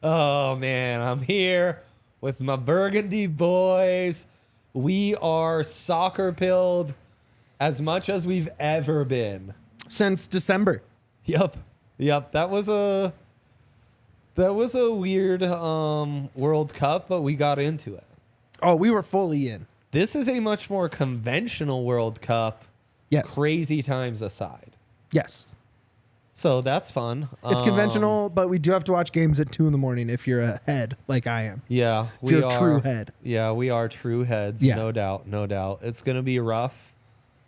Oh, man, I'm here with my Burgundy boys. We are soccer-pilled as much as we've ever been. Since December. Yep. That was a weird World Cup, but we got into it. Oh, we were fully in. This is a much more conventional World Cup. Yes. Crazy times aside. Yes. So that's fun. It's conventional, but we do have to watch games at 2 a.m. if you're a head like I am. Yeah, if you're a true head. Yeah, we are true heads. Yeah. No doubt. It's going to be rough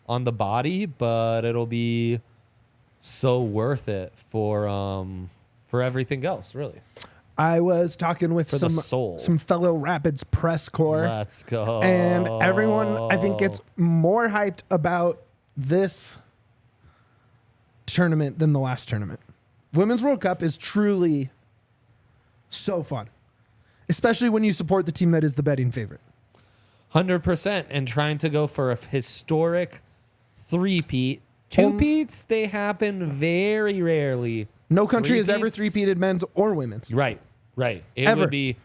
on the body, but it'll be so worth it for everything else, really. I was talking with some fellow Rapids press corps. Let's go. And everyone, I think, gets more hyped about this tournament than the last tournament. Women's World Cup is truly so fun, especially when you support the team that is the betting favorite. 100%. And trying to go for a historic three-peat. Two-peats, they happen very rarely. No country has ever three-peated men's or women's. Right. It would be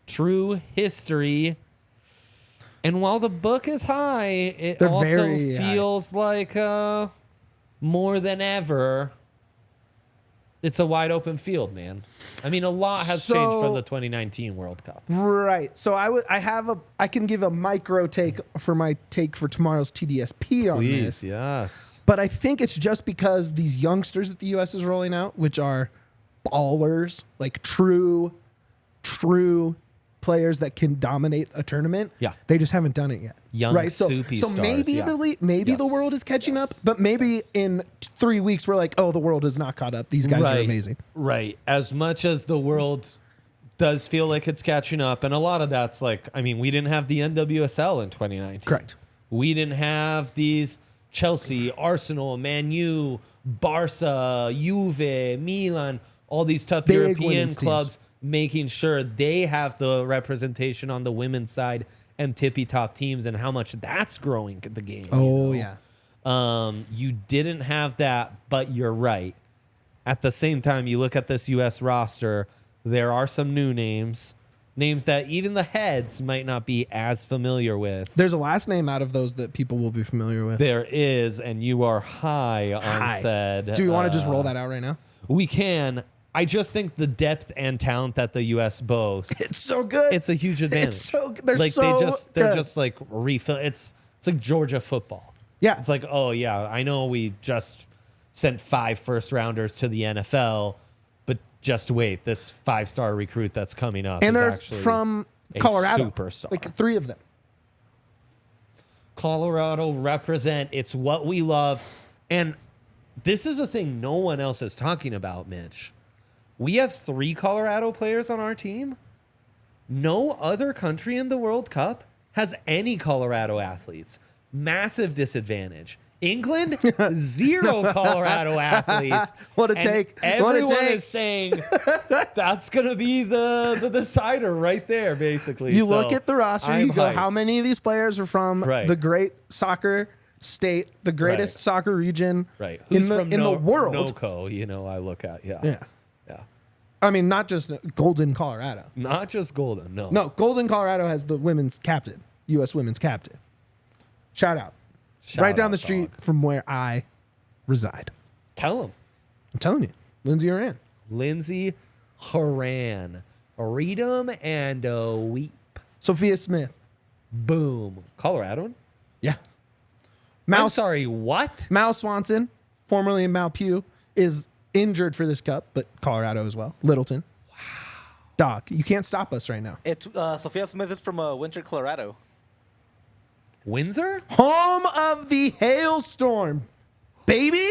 true history. And while the book is high, it also feels like more than ever, it's a wide open field, man. I mean, a lot has changed from the 2019 World Cup. Right. So I can give a micro take for tomorrow's TDSP on this. Please, yes. But I think it's just because these youngsters that the U.S. is rolling out, which are ballers, like true players that can dominate a tournament. Yeah. They just haven't done it yet. Young soupy so stars, maybe the world is catching up, but maybe in 3 weeks we're like, oh, the world is not caught up. These guys are amazing. Right. As much as the world does feel like it's catching up, and a lot of that's like, I mean, we didn't have the NWSL in 2019. Correct. We didn't have these Chelsea, Arsenal, Man U, Barca, Juve, Milan, all these tough Big European clubs teams. making sure they have the representation on the women's side and tippy-top teams, and how much that's growing the game. Yeah. You didn't have that, but you're right. At the same time, you look at this U.S. roster, there are some new names that even the heads might not be as familiar with. There's a last name out of those that people will be familiar with. There is, and you are high on said. Do we want to just roll that out right now? We can. I just think the depth and talent that the U.S. boasts. It's so good. It's a huge advantage. It's so good. They're just like refill. It's like Georgia football. Yeah. It's like, oh yeah, I know we just sent 5 first-rounders to the NFL, but just wait, this 5-star recruit that's coming up and is they're actually from a Colorado. superstar. Like 3 of them. Colorado represent. It's what we love. And this is a thing no one else is talking about, Mitch. We have 3 Colorado players on our team. No other country in the World Cup has any Colorado athletes. Massive disadvantage. England, 0 Colorado athletes. What a take. Everyone is saying that's going to be the decider right there, basically. You look at the roster, you go, how many of these players are from the great soccer state, the greatest soccer region Who's in the world? NOCO, I look at, Yeah. I mean, not just Golden Colorado. Not just Golden, no. No, Golden Colorado has the women's captain, U.S. women's captain. Shout out. Right down the street from where I reside. Tell him. I'm telling you. Lindsay Horan. Lindsay Horan. Read 'em and weep. Sophia Smith. Boom. Coloradoan? Yeah. I'm sorry, what? Mal Swanson, formerly in Mal Pugh, is injured for this cup, but Colorado as well. Littleton. Wow. Doc, you can't stop us right now. Sophia Smith is from Winter, Colorado. Windsor? Home of the hailstorm, baby.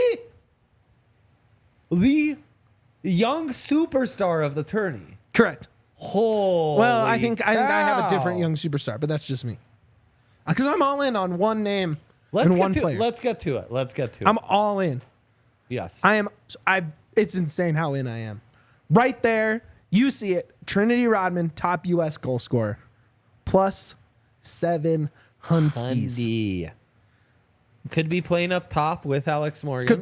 The young superstar of the tourney. Correct. Holy well, I think I have a different young superstar, but that's just me. Because I'm all in on one name and one player. Let's get to it. I'm all in. Yes. It's insane how in I am. Right there, you see it. Trinity Rodman, top U.S. goal scorer. +7 Hunskies. Could be playing up top with Alex Morgan. Could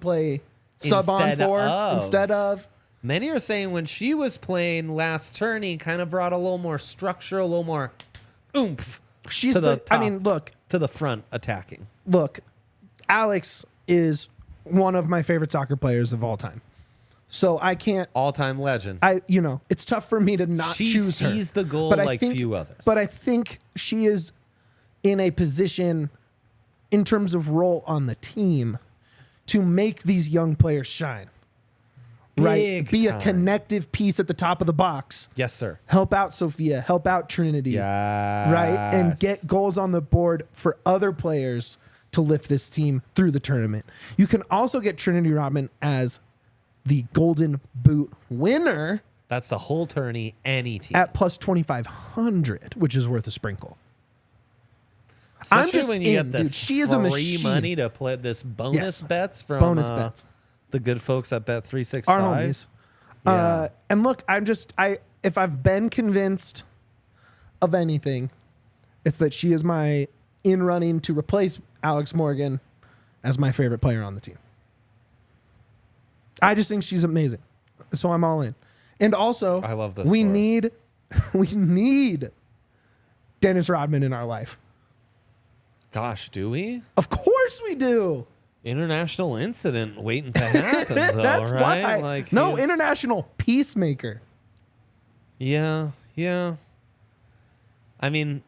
play sub on 4 instead of. Many are saying when she was playing last tourney, kind of brought a little more structure, a little more oomph. She's to the I top, mean, look, to the front attacking. Alex is one of my favorite soccer players of all time. So I can't. All-time legend. It's tough for me to not She choose her. sees the goal But I like think- few others. But I think she is in a position, in terms of role on the team, to make these young players shine. Right? Big Be time. a connective piece at the top of the box. Yes, sir. Help out Sophia. Help out Trinity. Yeah. Right? And get goals on the board for other players to lift this team through the tournament. You can also get Trinity Rodman as the Golden Boot winner That's the whole tourney, any team. at plus 2,500, which is worth a sprinkle. Especially I'm just when you in, get this dude. She is a free machine. money to play this bonus Yes. bets from Bonus bets. the good folks at Bet365. Our homies. Yeah. And look, if I've been convinced of anything, it's that she is my in running to replace Alex Morgan as my favorite player on the team. I just think she's amazing. So I'm all in. And also, I love this we for us. need Dennis Rodman in our life. Gosh, do we? Of course we do. International incident waiting to happen, though, That's right? why. No, he's- international peacemaker. Yeah. I mean,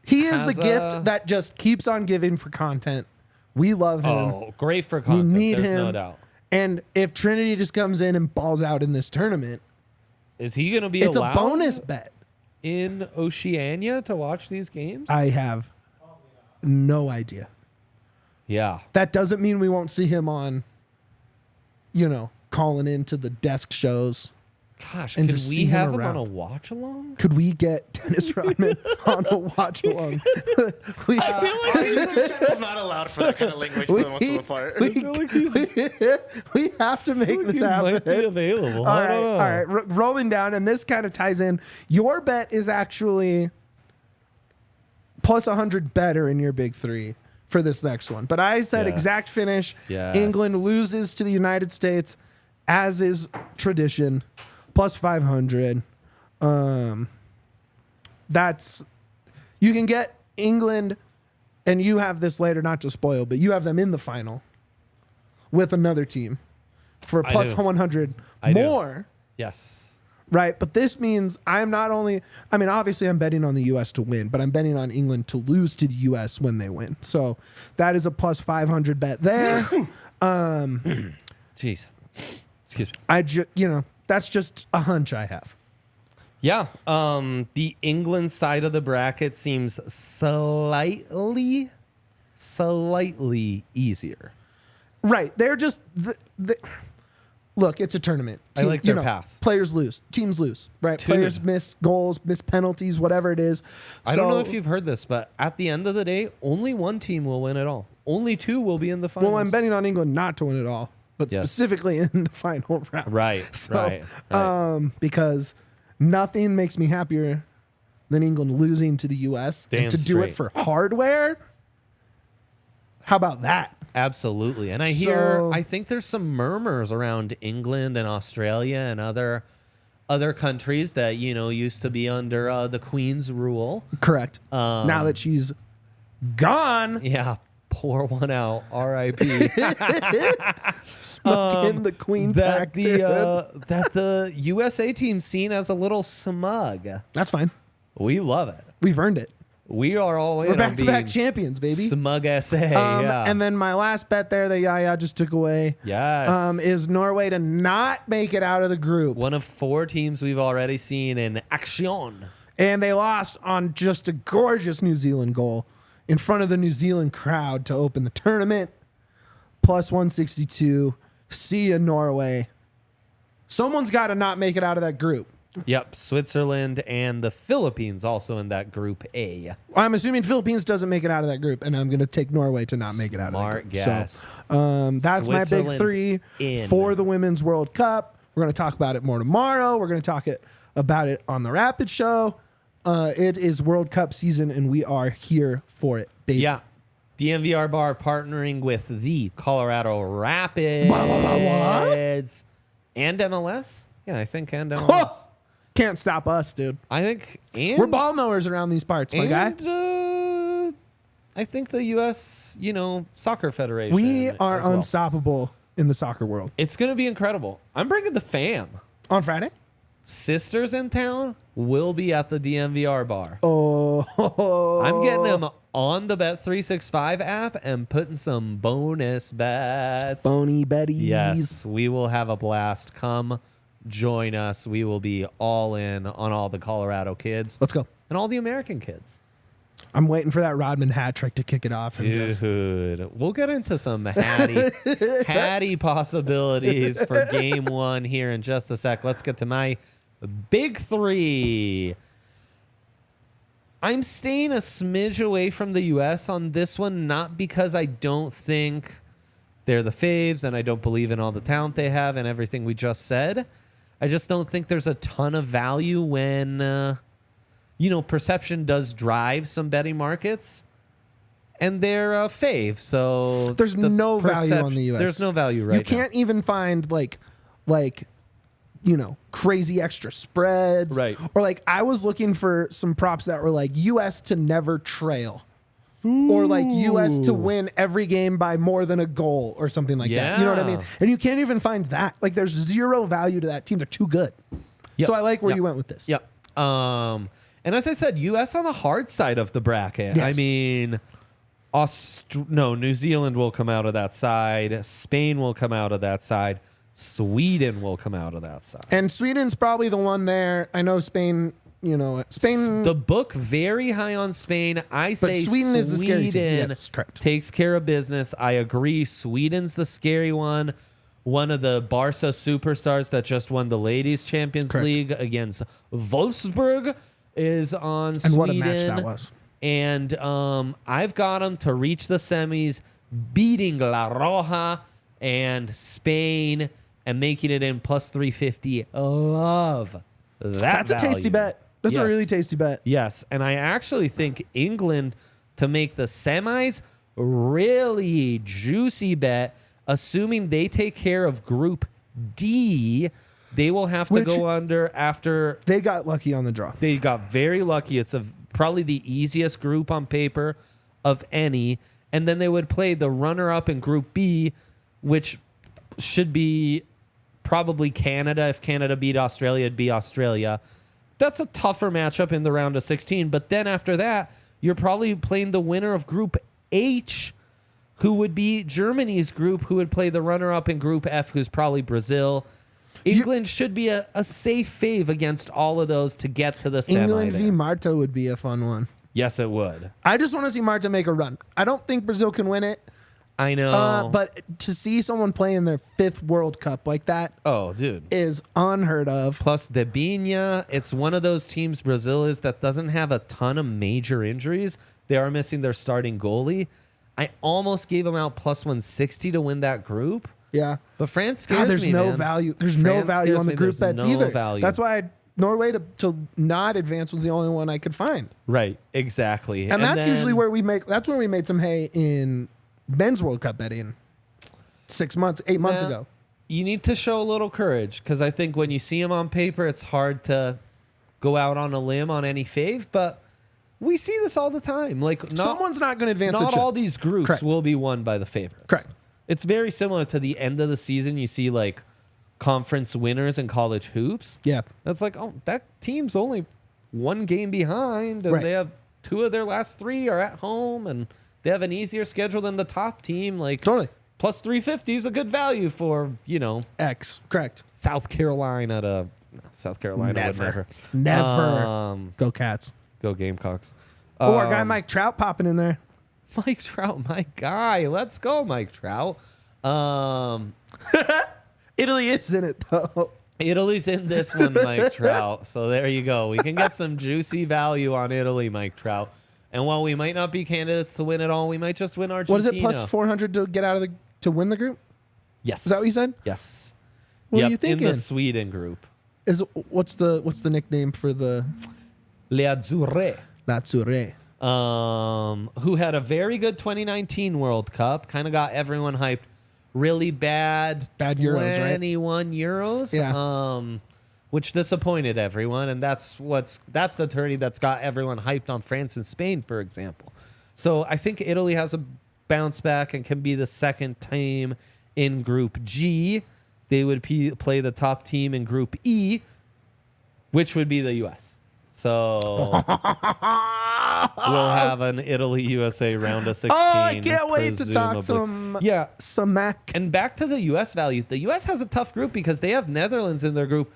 He is the Has gift that just keeps on giving for content. We love him. great for content. We need There's him. no doubt. And if Trinity just comes in and balls out in this tournament, Is he going to be it's allowed a bonus bet. in Oceania to watch these games? I have no idea. Yeah. That doesn't mean we won't see him on, calling into the desk shows. Gosh, And could just we see him have him around. on a watch along? Could we get Dennis Rodman on a watch along? we, It's not allowed for that kind of language for the most of the part. we have to make this He might be happen. available. All I right, don't know. all right. Rolling down, and this kind of ties in. Your bet is actually plus 100 better in your big three for this next one. But I said Yes. exact finish. Yes. England loses to the United States, as is tradition, plus 500. That's you can get England, and you have this later, not to spoil, but you have them in the final with another team for I plus do. 100 I do. more. Yes. Right. But this means I'm not only, obviously I'm betting on the U.S. to win, but I'm betting on England to lose to the U.S. when they win. So that is a plus 500 bet there. Jeez. Excuse me. That's just a hunch I have. Yeah. The England side of the bracket seems slightly easier. Right. They're just, look, it's a tournament. I like their path. Players lose. Teams lose. Right. Dude. Players miss goals, miss penalties, whatever it is. I don't know if you've heard this, but at the end of the day, only one team will win it all. Only two will be in the finals. Well, I'm betting on England not to win it all, but Yes. specifically in the final round. Right, right. Because nothing makes me happier than England losing to the U.S. Damn and to do it straight. for hardware. How about that? Absolutely. And I think there's some murmurs around England and Australia and other countries that, used to be under the Queen's rule. Correct. Now that she's gone, Yeah. Pour one out. R.I.P. smoking the Queen that back, dude. that the USA team's seen as a little smug. That's fine. We love it. We've earned it. We are all in We're on back-to-back being champions, baby. smug SA. Yeah. And then my last bet there that Yaya just took away Yes. is Norway to not make it out of the group. one of 4 teams we've already seen in action. And they lost on just a gorgeous New Zealand goal in front of the New Zealand crowd to open the tournament. Plus 162. See ya, Norway. Someone's got to not make it out of that group. Yep, Switzerland and the Philippines also in that group A. I'm assuming Philippines doesn't make it out of that group, and I'm going to take Norway to not make it out Smart of that group. guess. So that's my big Switzerland three in. for the Women's World Cup. We're going to talk about it more tomorrow. We're going to talk about it on the Rapid Show. It is World Cup season, and we are here for it, baby. Yeah. DMVR Bar partnering with the Colorado Rapids What? and MLS. Yeah, I think and MLS. Can't stop us, dude. I think and We're ball mowers around these parts, my guy. I think the U.S. Soccer Federation. We are as well. unstoppable in the soccer world. It's gonna be incredible. I'm bringing the fam. On Friday? Sisters in town will be at the DMVR bar. Oh, I'm getting them on the Bet365 app and putting some bonus bets. Bony Betties. Yes, we will have a blast. Come join us. We will be all in on all the Colorado kids Let's go. and all the American kids. I'm waiting for that Rodman hat trick to kick it off. And just- Dude, we'll get into some hatty possibilities for game one here in just a sec. Let's get to my big three. I'm staying a smidge away from the U.S. on this one, not because I don't think they're the faves and I don't believe in all the talent they have and everything we just said. I just don't think there's a ton of value when... perception does drive some betting markets, and they're a fave. So There's no value on the US. There's no value right You can't even find like crazy extra spreads. Right. Or like I was looking for some props that were like US to never trail. Or like US to win every game by more than a goal or something like that. You know what I mean? Yeah. And you can't even find that. Like there's zero value to that team. They're too good. Yep. So I like where Yep. you went with this. Yep. And as I said, U.S. on the hard side of the bracket. Yes. I mean, New Zealand will come out of that side. Spain will come out of that side. Sweden will come out of that side. And Sweden's probably the one there. I know Spain, Spain. The book very high on Spain. I say Sweden is the scary team. Yes, correct. Takes care of business. I agree. Sweden's the scary one. One of the Barca superstars that just won the Ladies Champions Correct. League against Wolfsburg is on And Sweden. what a match that was. And I've got them to reach the semis, beating La Roja and Spain and making it in plus 350. Love that. That's a tasty value. bet. That's a Yes. really tasty bet. Yes, and I actually think England to make the semis, really juicy bet, assuming they take care of Group D. They will have to Which- go under after They got lucky on the draw. they got very lucky. It's probably the easiest group on paper of any. And then they would play the runner-up in Group B, which should be probably Canada. If Canada beat Australia, it'd be Australia. That's a tougher matchup in the round of 16. But then after that, you're probably playing the winner of Group H, who would be Germany's group, who would play the runner-up in Group F, who's probably Brazil. England should be a safe fave against all of those to get to the semi. England v there. Marta would be a fun one. Yes, it would. I just want to see Marta make a run. I don't think Brazil can win it, I know. but to see someone play in their 5th World Cup like that oh, dude. is unheard of. Plus, Debinha, it's one of those teams, Brazil is, that doesn't have a ton of major injuries. They are missing their starting goalie. I almost gave them out plus 160 to win that group. Yeah. But France scares God, there's me, no man. value. There's no France value scares on the me. group There's bets no either. value. That's why Norway to not advance was the only one I could find. Right, exactly. And that's then- usually where we made some hay in men's World Cup betting 8 months Now, ago. You need to show a little courage because I think when you see them on paper, it's hard to go out on a limb on any fave, but we see this all the time. Like, Someone's not going to advance. not the all chip. these groups Correct. will be won by the favorites. Correct. It's very similar to the end of the season. You see like conference winners in college hoops. Yeah. That's like, oh, that team's only one game behind, and Right. they have 2 of their last 3 are at home, and they have an easier schedule than the top team. Like, Totally. plus 350 is a good value for, X. Correct. South Carolina to South Carolina would never. Never. Go Cats. Go Gamecocks. Oh, our guy Mike Trout popping in there. Mike Trout, my guy. Let's go, Mike Trout. Italy is in it though. Italy's in this one, Mike Trout. So there you go. We can get some juicy value on Italy, Mike Trout. And while we might not be candidates to win it all, we might just win Argentina. What is it? Plus 400 to get out of to win the group. Yes. Is that what you said? Yes. What are you In thinking? the Sweden group. What's the nickname for the Le Azzurre. Lazzurre? Who had a very good 2019 World Cup. Kind of got everyone hyped. Really bad Euros, right? 21 Euros. Yeah. which disappointed everyone, and that's the tourney that's got everyone hyped on France and Spain, for example. So I think Italy has a bounce back and can be the second team in Group G. They would play the top team in Group E, which would be the U.S. So we'll have an Italy-USA round of 16. Oh, I can't wait to talk Yeah. some Mac. And back to the U.S. values. The U.S. has a tough group because they have Netherlands in their group.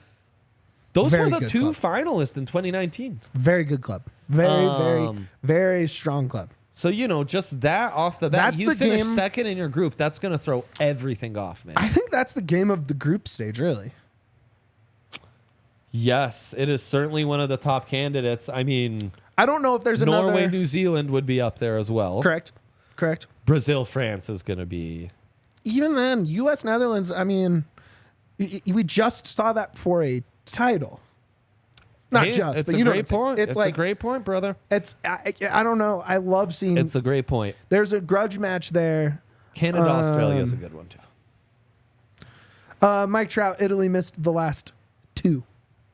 Those Very were the good two club. finalists in 2019. Very good club. Very strong club. So, just that off the bat, That's you the finish game- second in your group. That's going to throw everything off, man. I think that's the game of the group stage, really. Yes, it is certainly one of the top candidates. I mean, I don't know if there's Norway, another. New Zealand would be up there as well. Correct. Brazil, France is going to be. Even then, U.S. Netherlands. I mean, we just saw that for a title. Not Hey, just, it's but a you know, great point. It's It's like a great point, brother. It's. I don't know. I love seeing. It's a great point. There's a grudge match there. Canada, Australia is a good one too. Mike Trout, Italy missed the last 2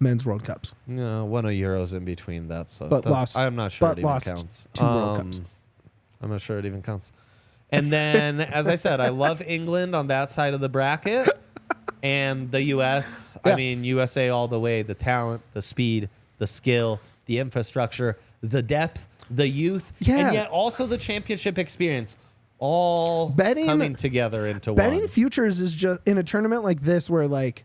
men's World Cups. No, one of Euros in between that, so But lost- I'm not sure but it even lost counts. 2 World Cups. I'm not sure it even counts. And then, as I said, I love England on that side of the bracket, and the U.S. Yeah. I mean, USA all the way. The talent, the speed, the skill, the infrastructure, the depth, the youth, Yeah. and yet also the championship experience, all Betting- coming together into Betting one. futures is just in a tournament like this where like.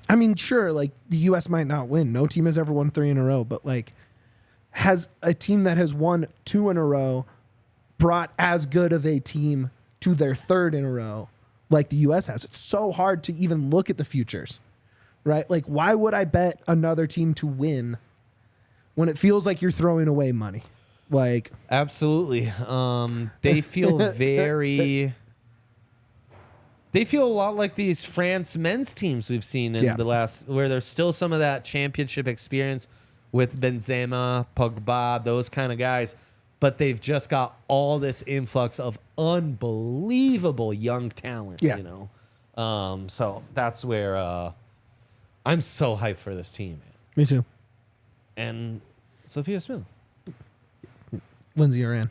I mean, sure, like the U.S. might not win. No team has ever won 3 in a row, but like, has a team that has won 2 in a row brought as good of a team to their 3rd in a row like the U.S. has? It's so hard to even look at the futures, right? Like, why would I bet another team to win when it feels like you're throwing away money? Like, Absolutely. They feel very. They feel a lot like these France men's teams we've seen in the last, where there's still some of that championship experience with Benzema, Pogba, those kind of guys, but they've just got all this influx of unbelievable young talent. Yeah. So that's where I'm so hyped for this team, man. me too. And Sophia Smith. Lindsay Oran.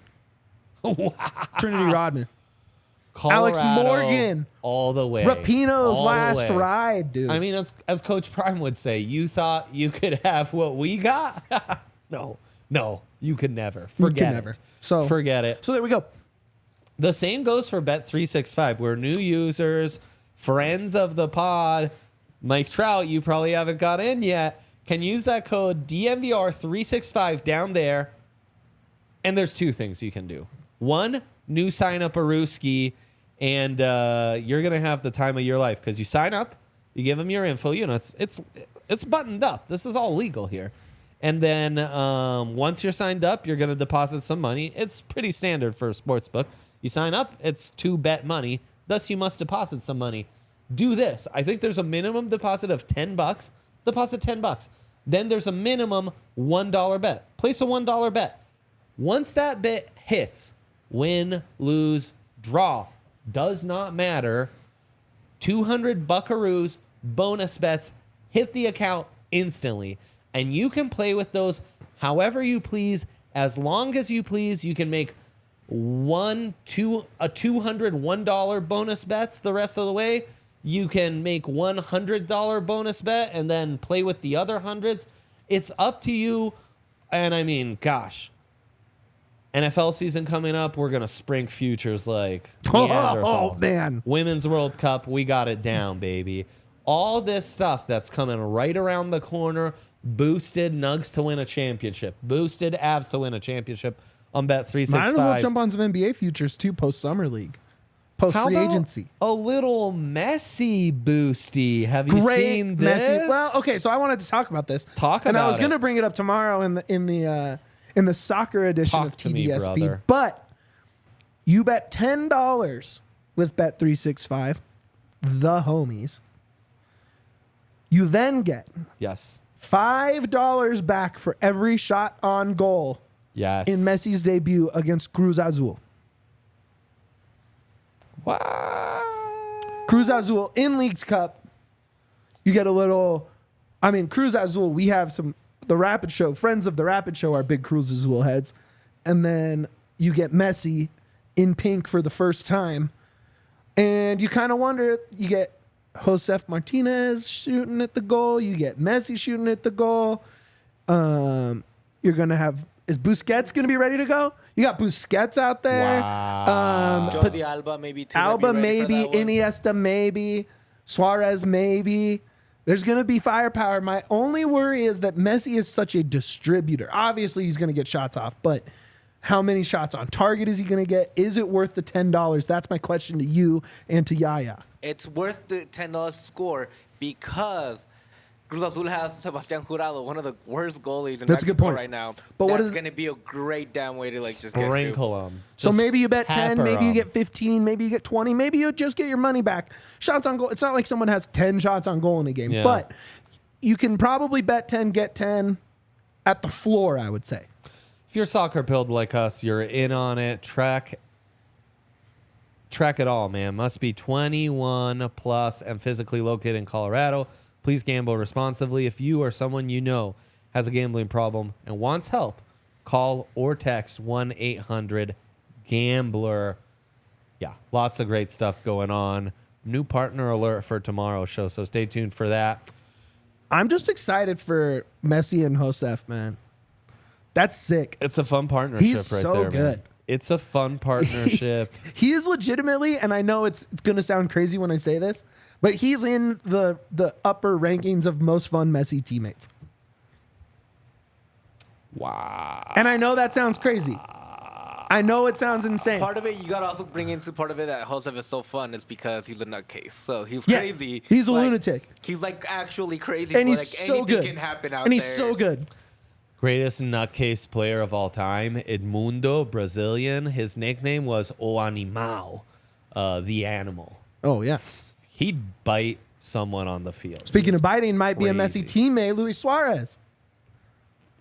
Trinity Rodman. Colorado, Alex Morgan. all the way. Rapinoe's all the last way. ride, dude. I mean, as Coach Prime would say, you thought you could have what we got? No, you could never. Forget never. it. So- forget it. So there we go. The same goes for Bet365. We're new users, friends of the pod. Mike Trout, you probably haven't got in yet. Can use that code DNVR365 down there. And there's 2 things you can do. 1, new sign up Aruski, and you're gonna have the time of your life because you sign up, you give them your info. It's buttoned up. This is all legal here. And then once you're signed up, you're gonna deposit some money. It's pretty standard for a sports book. You sign up, it's to bet money. Thus, you must deposit some money. Do this. I think there's a minimum deposit of $10. Deposit $10. Then there's a minimum $1 bet. Place a $1 bet. Once that bet hits, win, lose, draw, does not matter. 200 buckaroos, bonus bets, hit the account instantly. And you can play with those however you please, as long as you please. You can make a $200 $1 bonus bets the rest of the way. You can make $100 bonus bet and then play with the other hundreds. It's up to you. And I mean, gosh, NFL season coming up, we're going to sprink futures like Neanderthal. Oh, man. Women's World Cup, we got it down, baby. All this stuff that's coming right around the corner, boosted Nugs to win a championship, boosted Avs to win a championship on Bet365. Might as well jump on some NBA futures too, post summer league, post How free about agency. a little Messi boosty? Have you seen this? Messi. Well, okay, so I wanted to talk about this. Talk and I about was going to it. bring it up tomorrow in the soccer edition Talk of to me, TDSP. brother. But you bet $10 with Bet365, the homies. You then get Yes. $5 back for every shot on goal Yes. in Messi's debut against Cruz Azul. What? Cruz Azul in Leagues Cup. You get a little I mean, Cruz Azul, we have the Rapid Show, friends of the Rapid Show are big Cruz Azul heads. And then you get Messi in pink for the first time. And you kind of wonder, you get Josef Martinez shooting at the goal. You get Messi shooting at the goal. You're going to have, is Busquets going to be ready to go? You got Busquets out there. Wow. Jordi Alba maybe too. Alba Might be ready maybe, for that one. Iniesta maybe, Suarez maybe. There's going to be firepower. My only worry is that Messi is such a distributor. Obviously, he's going to get shots off, but how many shots on target is he going to get? Is it worth the $10? That's my question to you and to Yaya. It's worth the $10 score because Cruz Azul has Sebastian Jurado, one of the worst goalies in That's a good Mexico point. right now. But what That's is- going to be a great damn way to like just get Sprinkle them. So maybe you bet 10, maybe you get 15, maybe you get 20, maybe you just get your money back. Shots on goal. It's not like someone has 10 shots on goal in a game, Yeah. but you can probably bet 10, get 10 at the floor, I would say. If you're soccer build like us, you're in on it. Track it all, man. Must be 21 plus and physically located in Colorado. Please gamble responsibly. If you or someone you know has a gambling problem and wants help, call or text 1-800-GAMBLER. Yeah, lots of great stuff going on. New partner alert for tomorrow's show, so stay tuned for that. I'm just excited for Messi and Josef, man. That's sick. It's a fun partnership He's right so there, man. good. It's a fun partnership. He is legitimately, and I know it's going to sound crazy when I say this, but he's in the upper rankings of most fun Messi teammates. Wow. And I know that sounds crazy. I know it sounds insane. Part of it, you got to also bring into part of it that Josef is so fun is because he's a nutcase. So he's Yeah, crazy. he's a Like, lunatic. He's like actually crazy. And so he's like so anything good. can happen out And he's there. so good. Greatest nutcase player of all time, Edmundo, Brazilian. His nickname was O Animal, the animal. Oh, yeah. He'd bite someone on the field. Speaking He of was biting, might be a Messi crazy. teammate, Luis Suarez.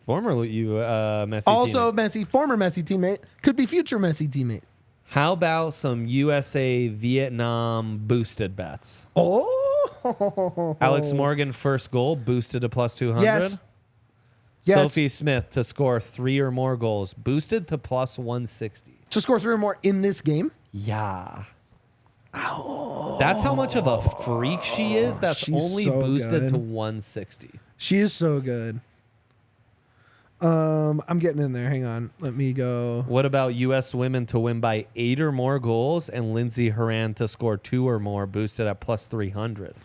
Former Messi Also, teammate. Messi, former Messi teammate, could be future Messi teammate. How about some USA Vietnam boosted bets? Oh. Alex Morgan first goal boosted to plus 200. Yes. Yes. Sophia Smith to score 3 or more goals boosted to plus 160. To score 3 or more in this game. Yeah. That's how much of a freak she is. That's She's only so boosted good. to 160. She is so good. I'm getting in there. Hang on. Let me go. What about U.S. women to win by 8 or more goals and Lindsey Horan to score 2 or more boosted at plus 300?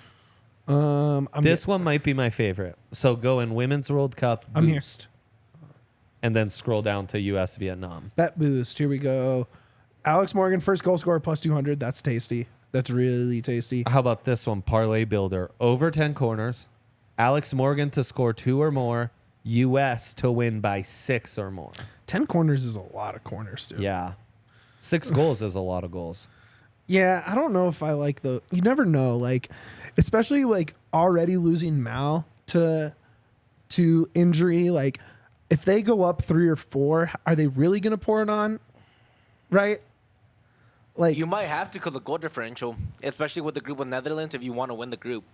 This one might be my favorite. So go in Women's World Cup I'm here. boost. And then scroll down to U.S. Vietnam. Bet boost. Here we go. Alex Morgan, first goal scorer, plus 200. That's tasty. That's really tasty. How about this one? Parlay builder. Over 10 corners. Alex Morgan to score 2 or more. U.S. to win by 6 or more. 10 corners is a lot of corners, dude. Yeah. 6 goals is a lot of goals. Yeah, I don't know if I like the. You never know, like, especially like already losing Mal to injury. Like, if they go up 3 or 4, are they really going to pour it on? Right? Like, You might have to because of goal differential, especially with the group with Netherlands if you want to win the group.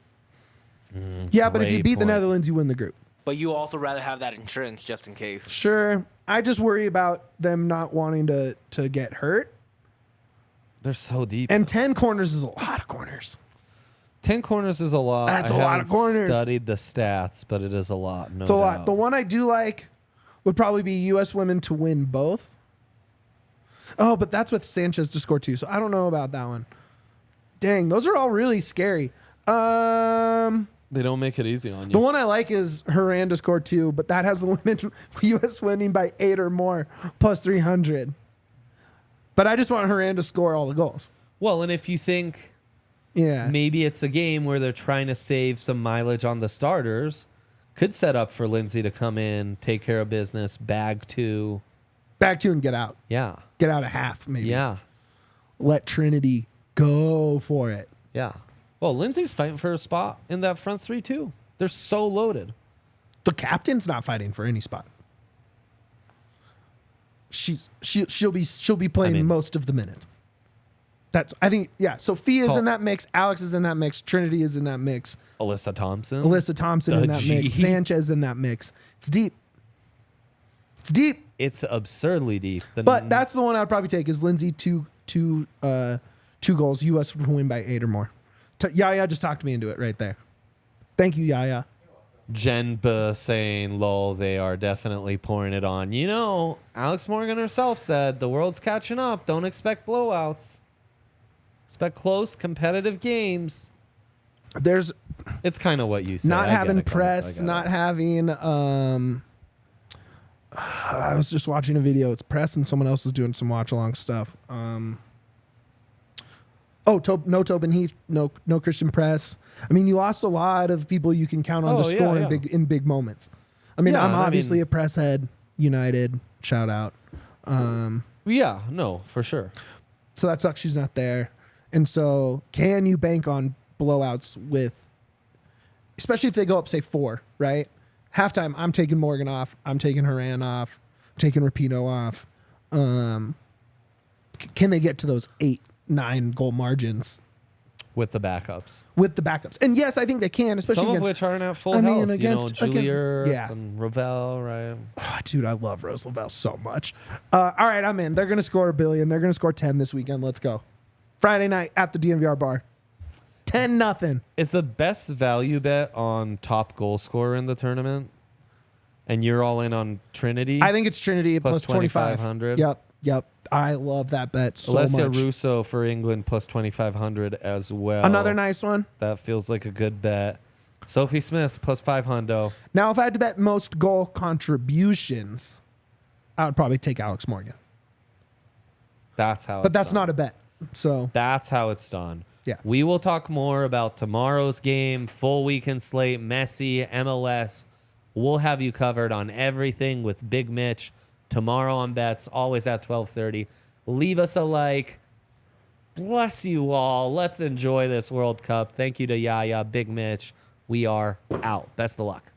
yeah, but if you great beat the point. Netherlands, you win the group. But you also rather have that insurance just in case. Sure. I just worry about them not wanting to get hurt. They're so deep. And 10 corners is a lot of corners. 10 corners is a lot. That's I a lot haven't of corners. studied the stats, but it is a lot. No It's a doubt. lot. The one I do like would probably be U.S. women to win both. Oh, but that's with Sanchez to score 2, so I don't know about that one. Dang, those are all really scary. They don't make it easy on The you. one I like is Horan to score 2, but that has the women U.S. winning by 8 or more, plus 300. But I just want Horan to score all the goals. Well, and if you think Yeah. maybe it's a game where they're trying to save some mileage on the starters, could set up for Lindsay to come in, take care of business, bag 2. Back 2 and get out. Yeah. Get out of half, maybe. Yeah. Let Trinity go for it. Yeah. Well, Lindsay's fighting for a spot in that front 3 too. They're so loaded. The captain's not fighting for any spot. She'll be playing I mean- most of the minutes. I think, yeah. Sophia's Call- in that mix. Alex is in that mix. Trinity is in that mix. Alyssa Thompson. Alyssa Thompson The in that mix. G. Sanchez in that mix. It's deep. It's deep. It's absurdly deep. But that's the one I'd probably take is Lindsay two goals. US would win by 8 or more. Yaya just talked me into it right there. Thank you, Yaya. Jenba saying, lol, they are definitely pouring it on. You know, Alex Morgan herself said the world's catching up. Don't expect blowouts. Expect close, competitive games. There's It's kind of what you said. not I get having it, guys. press, I get not it. having I was just watching a video. It's press and someone else is doing some watch along stuff. No Tobin Heath, no Christian Press. I mean, you lost a lot of people you can count on to score in big moments. I mean, I'm obviously a press head. United, shout out. Yeah, no, for sure. So that sucks she's not there. And so can you bank on blowouts with, especially if they go up, say 4, right? Halftime, I'm taking Morgan off. I'm taking Haran off. I'm taking Rapinoe off. Can they get to those 8-9 goal margins With the backups. with the backups? And yes, I think they can, especially Some of against, which aren't at full I mean, health. against- Julier yeah. and Ravel, right? Oh, dude, I love Rose Lavelle so much. All right, I'm in. They're going to score 1 billion. They're going to score 10 this weekend. Let's go. Friday night at the DNVR bar. 10-0. Is the best value bet on top goal scorer in the tournament? And you're all in on Trinity? I think it's Trinity Plus plus 25. 2,500. Yep. I love that bet so Alessia much. Russo for England plus 2,500 as well. Another nice one. That feels like a good bet. Sophie Smith plus 500. Now, if I had to bet most goal contributions, I would probably take Alex Morgan. That's how But it's that's done. not a bet. So, That's how it's done. Yeah. We will talk more about tomorrow's game, full weekend slate, Messi, MLS. We'll have you covered on everything with Big Mitch tomorrow on bets, always at 12:30. Leave us a like. Bless you all. Let's enjoy this World Cup. Thank you to Yaya, Big Mitch. We are out. Best of luck.